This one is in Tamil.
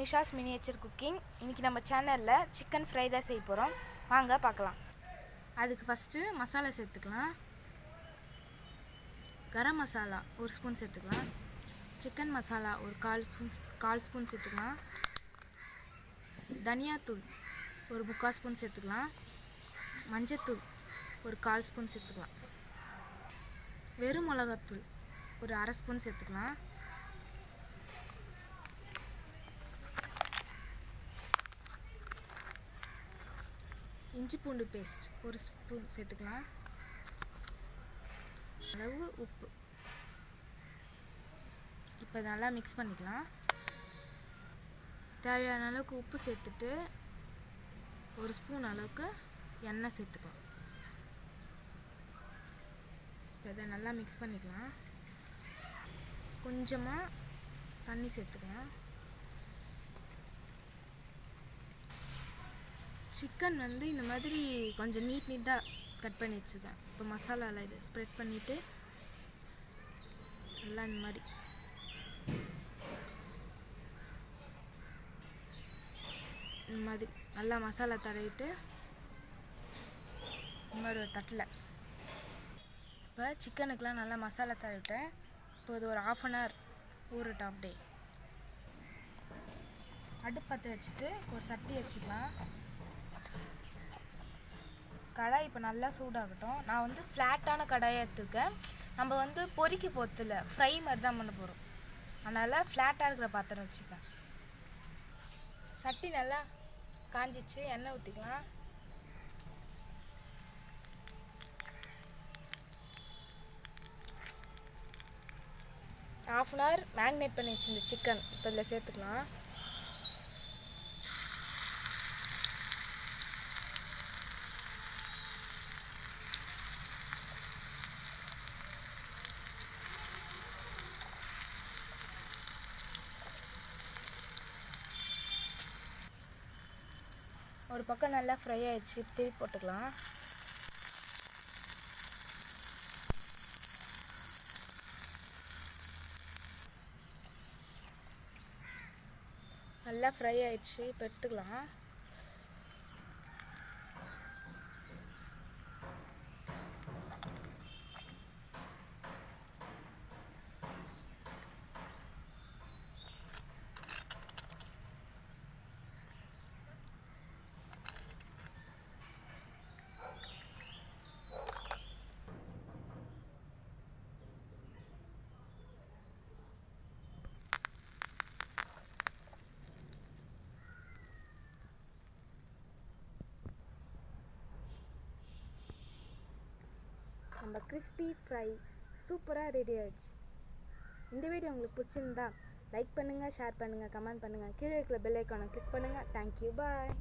Nisha's miniature cooking. இன்றைக்கி நம்ம சேனலில் சிக்கன் ஃப்ரை தான் செய்ய போகிறோம். வாங்க பார்க்கலாம். அதுக்கு ஃபஸ்ட்டு மசாலா சேர்த்துக்கலாம். கரம் மசாலா ஒரு ஸ்பூன் சேர்த்துக்கலாம். சிக்கன் மசாலா ஒரு கால் ஸ்பூன் சேர்த்துக்கலாம். தனியாத்தூள் ஒரு 3/4 ஸ்பூன் சேர்த்துக்கலாம். மஞ்சத்தூள் ஒரு 1/4 ஸ்பூன் சேர்த்துக்கலாம். வெறும் மிளகாத்தூள் ஒரு 1/2 ஸ்பூன் சேர்த்துக்கலாம். இஞ்சி பூண்டு பேஸ்ட் ஒரு ஸ்பூன் சேர்த்துக்கலாம். அளவு உப்பு. இப்போ நல்லா மிக்ஸ் பண்ணிக்கலாம். தேவையான அளவுக்கு உப்பு சேர்த்துட்டு ஒரு ஸ்பூன் அளவுக்கு எண்ணெய் சேர்த்துக்கலாம். இப்போ இதை நல்லா மிக்ஸ் பண்ணிக்கலாம். கொஞ்சமாக தண்ணி சேர்த்துக்கலாம். சிக்கன் இந்த மாதிரி கொஞ்சம் நீட்டாக கட் பண்ணி வச்சுருக்கேன். இப்போ மசாலாவில் இதை ஸ்ப்ரெட் பண்ணிவிட்டு நல்லா இந்த மாதிரி நல்லா மசாலா தடவிட்டு இந்த மாதிரி ஒரு தட்டில் இப்போ சிக்கனுக்கெலாம் நல்லா மசாலா தடவிட்டேன். இப்போ இது ஒரு 1/2 அன் ஹவர் ஊறட்டும். அப்படியே அடுப்பு பற்ற வச்சுட்டு ஒரு சட்டி வச்சுக்கலாம். கடாய் இப்போ நல்லா சூடாகட்டும். நான் ஃப்ளாட்டான கடாயாக எடுத்துருக்கேன். நம்ம பொரிக்க போகிறதில்ல, ஃப்ரை மாதிரி தான் பண்ண போகிறோம். அதனால் ஃப்ளாட்டாக இருக்கிற பாத்திரம் வச்சுக்கேன். சட்டி நல்லா காஞ்சிச்சு. எண்ணெய் ஊற்றிக்கலாம். ½ அன் ஹவர் மேக்னேட் பண்ணி வச்சுருந்த சிக்கன் இப்போ இதில் சேர்த்துக்கலாம். ஒரு பக்கம் நல்லா ஃப்ரை ஆகிடுச்சு. திருப்பி போட்டுக்கலாம். நல்லா ஃப்ரை ஆகிடுச்சு. இப்போ எடுத்துக்கலாம். நம்ம கிறிஸ்பி ஃப்ரை சூப்பராக ரெடி ஆகிடுச்சு. இந்த வீடியோ உங்களுக்கு பிடிச்சிருந்தா லைக் பண்ணுங்கள், ஷேர் பண்ணுங்கள், கமெண்ட் பண்ணுங்கள். கீழே இருக்கிற பெல் ஐக்கானை கிளிக் பண்ணுங்கள். தேங்க்யூ, பாய்.